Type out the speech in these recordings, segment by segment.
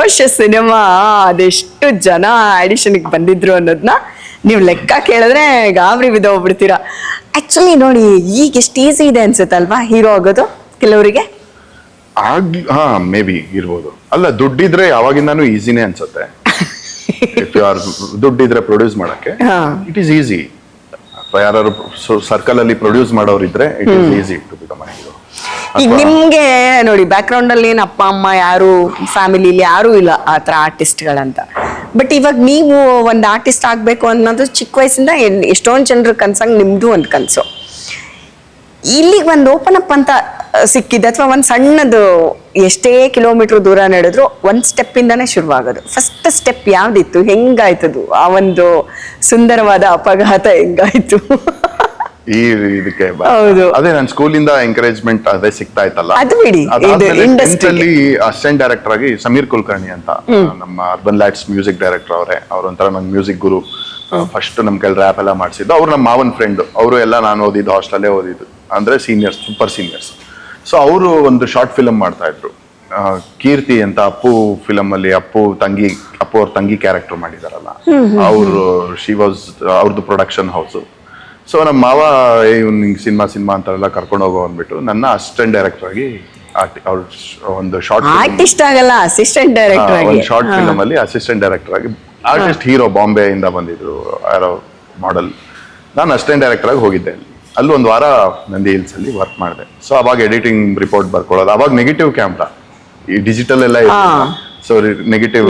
Ferocious cinema ಅದೆಷ್ಟು ಜನ ಆಡಿಷನ್ಗೆ ಬಂದಿದ್ರು ಅನ್ನೋದನ್ನ ನೀವು ಲೆಕ್ಕ ಕೇಳಿದ್ರೆ ಗಾಬರಿ ಬಿದ್ದೋಗ್ಬಿಡ್ತೀರಾ. ಆಕ್ಚುಲಿ ನೋಡಿ, ಈಗ ಎಷ್ಟು ಈಸಿ ಇದೆ ಅನ್ಸುತ್ತಲ್ವಾ ಹೀರೋ ಆಗೋದು ಕೆಲವರಿಗೆ. ಹಾ, ಮೇ ಬಿ ಇರ್ಬೋದು. ಅಲ್ಲ, ದುಡ್ಡಿದ್ರೆ ಯಾವಾಗಿಂದಾನು ಈಸಿನೇ ಅನ್ಸುತ್ತೆ. ದುಡ್ಡಿದ್ರೆ ಪ್ರೊಡ್ಯೂಸ್ ಮಾಡಕ್ಕೆ ಇಟ್ ಈಸ್ ಈಸಿ. ಯಾರು ಸರ್ಕಲ್ ಅಲ್ಲಿ ಪ್ರೊಡ್ಯೂಸ್ ಮಾಡೋರಿದ್ರೆ it is easy to become a hero. ಈಗ ನಿಮ್ಗೆ ನೋಡಿ, ಬ್ಯಾಕ್ ಗ್ರೌಂಡ್ ಅಲ್ಲಿ ಏನ್ ಅಪ್ಪ ಅಮ್ಮ ಯಾರು, ಫ್ಯಾಮಿಲಿಲಿ ಯಾರು ಇಲ್ಲ ಆತರ ಆರ್ಟಿಸ್ಟ್ಗಳಂತ. ಬಟ್ ಇವಾಗ ನೀವು ಒಂದು ಆರ್ಟಿಸ್ಟ್ ಆಗ್ಬೇಕು ಅನ್ನೋದು ಚಿಕ್ಕ ವಯಸ್ಸಿಂದ ಎಷ್ಟೊಂದು ಜನರ ಕನ್ಸಂಗ್ ನಿಮ್ದು ಒಂದು ಕನ್ಸು. ಇಲ್ಲಿಗೆ ಒಂದು ಓಪನ್ ಅಪ್ ಅಂತ ಸಿಕ್ಕಿದೆ, ಅಥವಾ ಒಂದು ಸಣ್ಣದು ಎಷ್ಟೇ ಕಿಲೋಮೀಟರ್ ದೂರ ನಡೆದ್ರು ಒಂದು ಸ್ಟೆಪ್ ಇಂದಾನೆ ಶುರುವಾಗೋದು. First step ಯಾವ್ದಿತ್ತು? ಹೆಂಗಾಯ್ತದು? ಆ ಒಂದು ಸುಂದರವಾದ ಅಪಘಾತ ಹೆಂಗಾಯ್ತು? ಇದಕ್ಕೆ ಹೌದು, ಅದೇ ನನ್ನ ಸ್ಕೂಲಿಂದ ಎಂಕರೇಜ್ಮೆಂಟ್ ಅದೇ ಸಿಗ್ತಾ ಇತ್ತಲ್ಲ. ಅದು ಬಿಡಿ, ಇಂಡಸ್ಟ್ರಿಯಲ್ಲಿ ಅಸಿಸ್ಟೆಂಟ್ ಡೈರೆಕ್ಟರ್ ಆಗಿ ಸಮೀರ್ ಕುಲಕರ್ಣಿ ಅಂತ ನಮ್ಮ ಅರ್ಬನ್ ಲ್ಯಾಟ್ಸ್ ಮ್ಯೂಸಿಕ್ ಡೈರೆಕ್ಟರ್ ಅವರೇ. ಅವ್ರೊಂಥರ ನಂಗೆ ಮ್ಯೂಸಿಕ್ ಗುರು. ಫಸ್ಟ್ ನಮ್ ಕೈಲಿ ರ್ಯಾಪ್ ಎಲ್ಲ ಮಾಡಿಸಿದ್ದು ಅವ್ರು. ನಮ್ಮ ಮಾವನ್ ಫ್ರೆಂಡ್ ಅವರು. ಎಲ್ಲ ನಾನು ಓದಿದ್ದು ಹಾಸ್ಟೆಲ್ಲೇ ಓದಿದ್ದು, ಅಂದ್ರೆ ಸೀನಿಯರ್ಸ್, ಸೂಪರ್ ಸೀನಿಯರ್ಸ್. ಸೊ ಅವರು ಒಂದು ಶಾರ್ಟ್ ಫಿಲಮ್ ಮಾಡ್ತಾ ಇದ್ರು, ಕೀರ್ತಿ ಅಂತ. ಅಪ್ಪು ಫಿಲಮ್ ಅಲ್ಲಿ ಅಪ್ಪು ಅವ್ರ ತಂಗಿ ಕ್ಯಾರೆಕ್ಟರ್ ಮಾಡಿದಾರಲ್ಲ ಅವರು. ಶಿ ವಾಸ್ ಅವ್ರದ್ದು ಪ್ರೊಡಕ್ಷನ್ ಹೌಸ್. ಸೊ ನಮ್ಮ ಮಾವ ನಿಂಗೆ ಸಿನಿಮಾ ಅಂತೆಲ್ಲ ಕರ್ಕೊಂಡು ಹೋಗೋ ಅಂದ್ಬಿಟ್ಟು ನನ್ನ ಅಸಿಸ್ಟೆಂಟ್ ಡೈರೆಕ್ಟರ್ ಆಗಿ ಅವ್ರ ಒಂದು ಶಾರ್ಟ್ ಆರ್ಟಿಸ್ಟ್ ಆಗಲ್ಲ, ಅಸಿಸ್ಟೆಂಟ್ ಡೈರೆಕ್ಟರ್ ಆಗಿ, ಒಂದು ಶಾರ್ಟ್ ಫಿಲಮ್ ಅಲ್ಲಿ ಅಸಿಸ್ಟೆಂಟ್ ಡೈರೆಕ್ಟರ್ ಆಗಿ. ಆರ್ಟಿಸ್ಟ್ ಹೀರೋ ಬಾಂಬೆ ಇಂದ ಬಂದಿದ್ರು, ಯಾರೋ ಮಾಡೆಲ್. ನಾನು ಅಸಿಸ್ಟೆಂಟ್ ಡೈರೆಕ್ಟರ್ ಆಗಿ ಹೋಗಿದ್ದೆ. ಅಲ್ಲಿ ಒಂದು ವಾರ ನಂದಿ ಹಿಲ್ಸ್ ಅಲ್ಲಿ ವರ್ಕ್ ಮಾಡಿದೆ. ಸೊ ಅವಾಗ ಎಡಿಟಿಂಗ್ ರಿಪೋರ್ಟ್ ಬರ್ಕೊಳ್ಳೋದು. ಅವಾಗ ನೆಗೆಟಿವ್ ಕ್ಯಾಮ್ರಾ, ಈ ಡಿಜಿಟಲ್ ಎಲ್ಲ ಇದೆ. ಸೊ ನೆಗೆಟಿವ್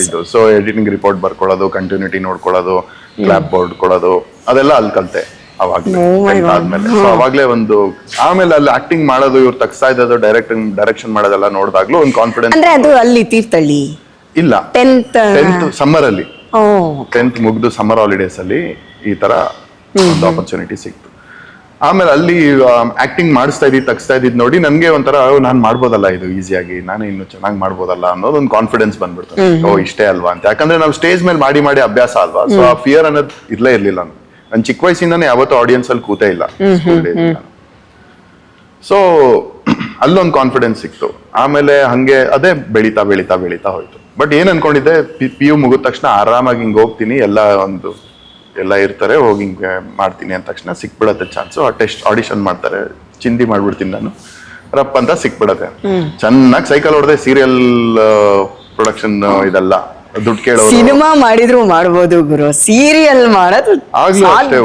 ಇದು. ಸೊ ಎಡಿಟಿಂಗ್ ರಿಪೋರ್ಟ್ ಬರ್ಕೊಳ್ಳೋದು, ಕಂಟಿನ್ಯೂಟಿ ನೋಡ್ಕೊಳ್ಳೋದು, ಕ್ಲಾಪ್ ಬೋರ್ಡ್ ಕೊಡೋದು, ಅದೆಲ್ಲ ಅಲ್ಲಿ ಕಲ್ತೆ ಅವಾಗ ಆದ್ಮೇಲೆ. ಸೊ ಅವಾಗ್ಲೇ ಒಂದು, ಆಮೇಲೆ ಅಲ್ಲಿ ಆಕ್ಟಿಂಗ್ ಮಾಡೋದು, ಇವ್ರು ತಗ್ಸ್ತಾ ಇದ್ದದ್ದು, ಡೈರೆಕ್ಷನ್ ಮಾಡೋದೆಲ್ಲ ನೋಡಿದಾಗ್ಲೂ ಒಂದು ಕಾನ್ಫಿಡೆನ್ಸ್. ಅಂದ್ರೆ ಅದು ಅಲ್ಲಿ ತೀರ್ಥಹಳ್ಳಿ ಇಲ್ಲ, 10th ಸಮ್ಮರ್ ಅಲ್ಲಿ, 10th ಮುಗ್ದು ಸಮ್ಮರ್ ಹಾಲಿಡೇಸ್ ಅಲ್ಲಿ ಈ ತರ ಒಂದು ಆಪರ್ಚುನಿಟಿ ಸಿಕ್ತು. ಆಮೇಲೆ ಅಲ್ಲಿ ಆಕ್ಟಿಂಗ್ ಮಾಡಿಸ್ತಾ ತಗ್ಸ್ತಾ ಇದ್ದಿದ್ ನೋಡಿ ನನ್ಗೆ ಒಂಥರ ನಾನ್ ಮಾಡ್ಬೋದಲ್ಲ ಇದು ಈಸಿಯಾಗಿ, ನಾನು ಇನ್ನು ಚೆನ್ನಾಗಿ ಮಾಡ್ಬೋದಲ್ಲ ಅನ್ನೋದು ಒಂದು ಕಾನ್ಫಿಡೆನ್ಸ್ ಬಂದ್ಬಿಡ್ತು. ಓ ಇಷ್ಟೇ ಅಲ್ವಾ ಅಂತ. ಯಾಕಂದ್ರೆ ನಾವು ಸ್ಟೇಜ್ ಮೇಲೆ ಮಾಡಿ ಅಭ್ಯಾಸ ಅಲ್ವಾ. ಸೊ ಆ ಫಿಯರ್ ಅನ್ನೋದು ಇರ್ಲೇ ಇರ್ಲಿಲ್ಲ. ನನ್ ಚಿಕ್ಕ ವಯಸ್ಸಿಂದಾನೇ ಯಾವತ್ತೂ ಆಡಿಯನ್ಸ್ ಅಲ್ಲಿ ಕೂತೇ ಇಲ್ಲ. ಸೊ ಅಲ್ಲೊಂದು ಕಾನ್ಫಿಡೆನ್ಸ್ ಸಿಕ್ತು. ಆಮೇಲೆ ಹಂಗೆ ಅದೇ ಬೆಳೀತಾ ಹೋಯ್ತು. ಬಟ್ ಏನ್ ಅನ್ಕೊಂಡಿದ್ದೆ, PU ಮುಗಿದ ತಕ್ಷಣ ಆರಾಮಾಗಿ ಹಿಂಗ್ ಹೋಗ್ತೀನಿ, ಎಲ್ಲ ಇರ್ತಾರೆ, ಹೋಗಿ ಹಿಂಗೆ ಮಾಡ್ತೀನಿ ಅಂದ ತಕ್ಷಣ ಸಿಕ್ಬಿಡತ್ತೆ ಚಾನ್ಸು. ಟೆಸ್ಟ್ ಆಡಿಷನ್ ಮಾಡ್ತಾರೆ, ಚಿಂದಿ ಮಾಡ್ಬಿಡ್ತೀನಿ ನಾನು, ರಪ್ ಅಂತ ಸಿಕ್ಬಿಡತ್ತೆ. ಚೆನ್ನಾಗಿ ಸೈಕಲ್ ಹೊಡೆದೆ. ಸೀರಿಯಲ್ ಪ್ರೊಡಕ್ಷನ್ ಇದೆಲ್ಲ ದುಡ್ಡು ಕೇಳೋ. ಸಿನಿಮಾ ಮಾಡಿದ್ರು ಮಾಡ್ಬೋದು ಗುರು, ಸೀರಿಯಲ್ ಮಾಡೋದು ಆಗ್ಲೂ ಅಷ್ಟೇ.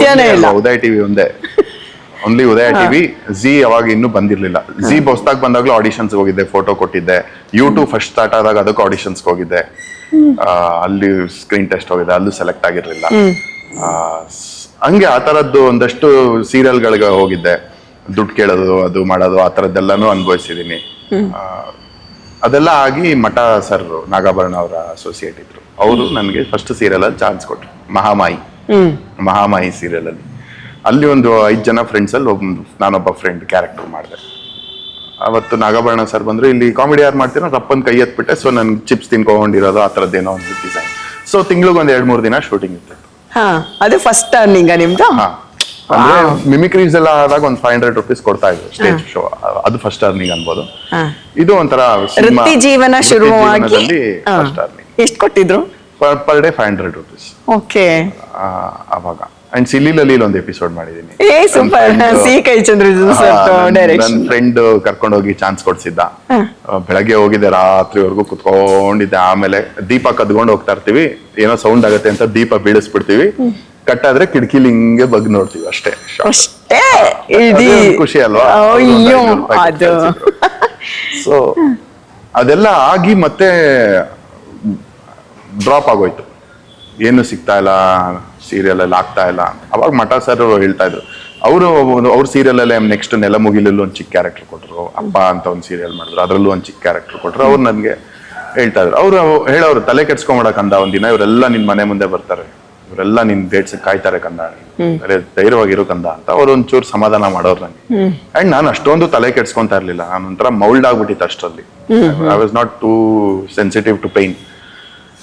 ಉದಯ ಟಿವಿ ಒಂದೇ, ಓನ್ಲಿ ಉದಯ ಟಿವಿ. ಜಿ ಅವಾಗ ಇನ್ನೂ ಬಂದಿರ್ಲಿಲ್ಲ. ಜಿ ಹೊಸ್ದಾಗ್ ಬಂದಾಗ್ಲೂ ಆಡಿಷನ್ಸ್ ಹೋಗಿದ್ದೆ, ಫೋಟೋ ಕೊಟ್ಟಿದ್ದೆ. ಯೂಟ್ಯೂಬ್ ಫಸ್ಟ್ ಸ್ಟಾರ್ಟ್ ಆದಾಗ ಅದಕ್ಕೂ ಆಡಿಷನ್ಸ್ ಹೋಗಿದ್ದೆ. ಅಲ್ಲಿ ಸ್ಕ್ರೀನ್ ಟೆಸ್ಟ್ ಹೋಗಿದ್ದೆ, ಅಲ್ಲೂ ಸೆಲೆಕ್ಟ್ ಆಗಿರ್ಲಿಲ್ಲ. ಹಂಗೆ ಆ ತರದ್ದು ಒಂದಷ್ಟು ಸೀರಿಯಲ್ಗಳಿಗೆ ಹೋಗಿದ್ದೆ. ದುಡ್ಡು ಕೇಳೋದು, ಅದು ಮಾಡೋದು, ಆ ತರದ್ದೆಲ್ಲಾನು ಅನುಭವಿಸಿದೀನಿ. ಅದೆಲ್ಲ ಆಗಿ ಮಠ ಸರ್, ನಾಗಾಭರಣ ಅವರ ಅಸೋಸಿಯೇಟ್ ಇದ್ರು, ಅವರು ನನಗೆ ಫಸ್ಟ್ ಸೀರಿಯಲ್ ಅಲ್ಲಿ ಚಾನ್ಸ್ ಕೊಟ್ರು. ಮಹಾಮಾಯಿ ಸೀರಿಯಲ್ ಅಲ್ಲಿ. ಅಲ್ಲಿ ಒಂದು 5 ಜನ ಫ್ರೆಂಡ್ಸ್ ಅಲ್ಲಿ ನಾನೊಬ್ಬ ಫ್ರೆಂಡ್ ಕ್ಯಾರೆಕ್ಟರ್ ಮಾಡಿದೆ. ಅವತ್ತು ನಾಗಾಭರಣ ಸರ್ ಬಂದ್ರು, ಇಲ್ಲಿ ಕಾಮಿಡಿ ಯಾರು ಮಾಡ್ತೀರೋ ರಪ್ಪನ್ ಕೈ ಎತ್ಬಿಟ್ಟೆ. ಸೊ ನನ್ ಚಿಪ್ಸ್ ತಿನ್ಕೊಂಡಿರೋದು, ಆ ತರದ್ದೇನೋ ಒಂದು ಡಿಸೈನ್. ಸೊ ತಿಂಗ್ಳಿಗೆ ಒಂದು 2-3 ದಿನ ಶೂಟಿಂಗ್ ಇತ್ತು. ಅದು ಫಸ್ಟ್ ಟರ್ನಿಂಗ್ ನಿಮ್ದು? ಅಂದ್ರೆ ಮಿಮಿಕ್ರೀಸ್ ಎಲ್ಲ ಆದಾಗ ಒಂದು 500 ರೂಪೀಸ್ ಕೊಡ್ತಾ ಇದ್ರು ಸ್ಟೇಜ್ ಶೋ. ಅದು ಫಸ್ಟ್ ಟರ್ನಿಂಗ್ ಅನ್ಬೋದು. ಇದು ಒಂಥರ ವೃತ್ತಿ ಜೀವನ ಶುರುವಾಗಿ ಎಷ್ಟು ಕೊಟ್ಟಿದ್ರು? Per day 500 rupees. ಓಕೆ. ಅವಾಗ ಅಂಡ್ ಸಿಲ್ಲಿಲಲ್ಲಿ ಒಂದು ಎಪಿಸೋಡ್ ಮಾಡಿದೀನಿ. ನನ್ನ ಫ್ರೆಂಡ್ ಕರ್ಕೊಂಡೋಗಿ ಚಾನ್ಸ್ ಕೊಡ್ಸಿದ್ದ. ಬೆಳಗ್ಗೆ ಹೋಗಿದ್ದೆ, ರಾತ್ರಿವರೆಗೂ ಕುತ್ಕೊಂಡಿದ್ದೆ. ಆಮೇಲೆ ದೀಪ ಕದ್ಕೊಂಡು ಹೋಗ್ತಾ ಇರ್ತೀವಿ, ಏನೋ ಸೌಂಡ್ ಆಗತ್ತೆ ಅಂತ ದೀಪ ಬೀಳಿಸ್ಬಿಡ್ತೀವಿ. ಕಟ್ಟಾದ್ರೆ ಕಿಟಕಿಲಿ ಹಿಂಗೆ ಬಗ್ ನೋಡ್ತೀವಿ ಅಷ್ಟೇ. ಖುಷಿ ಅಲ್ವಾ? ಸೊ ಅದೆಲ್ಲ ಆಗಿ ಮತ್ತೆ ಡ್ರಾಪ್ ಆಗೋಯ್ತು, ಏನು ಸಿಗ್ತಾ ಇಲ್ಲ, ಸೀರಿಯಲ್ ಅಲ್ಲಿ ಆಗ್ತಾ ಇಲ್ಲ. ಅವಾಗ ಮಠ ಸರ್ ಹೇಳ್ತಾ ಇದ್ರು, ಅವ್ರ ಸೀರಿಯಲ್ ಅಲ್ಲೇ ನೆಕ್ಸ್ಟ್ ನೆಲ ಮುಗಿಲಲ್ಲೂ ಒಂದು ಚಿಕ್ಕ ಕ್ಯಾರೆಕ್ಟರ್ ಕೊಟ್ರು. ಅಪ್ಪ ಅಂತ ಒಂದು ಸೀರಿಯಲ್ ಮಾಡಿದ್ರು, ಅದ್ರಲ್ಲೂ ಒಂದು ಚಿಕ್ಕ ಕ್ಯಾರೆಕ್ಟರ್ ಕೊಟ್ರು. ಅವ್ರು ನನ್ಗೆ ಹೇಳ್ತಾ ಇದ್ರು, ಹೇಳೋರು ತಲೆ ಕೆಡ್ಸ್ಕೊಂಬಿಡಕಂದ, ಒಂದಿನ ಇವರೆಲ್ಲ ನಿನ್ ಮನೆ ಮುಂದೆ ಬರ್ತಾರೆ, ಇವರೆಲ್ಲ ನಿನ್ ಡೇಟ್ಸ್ ಕಾಯ್ತಾರೆ ಕಂದ, ಧೈರ್ಯವಾಗಿರೋ ಕಂದ ಅಂತ ಅವ್ರು ಒಂಚೂರು ಸಮಾಧಾನ ಮಾಡೋರು ನಂಗೆ. ಅಂಡ್ ನಾನು ಅಷ್ಟೊಂದು ತಲೆ ಕೆಡ್ಸ್ಕೊಂತಾ ಇರ್ಲಿಲ್ಲ. ನಾನು ಒಂಥರ ಮೌಲ್ಡ್ ಆಗ್ಬಿಟ್ಟಿತ್ತು ಅಷ್ಟರಲ್ಲಿ. I was not too sensitive to pine.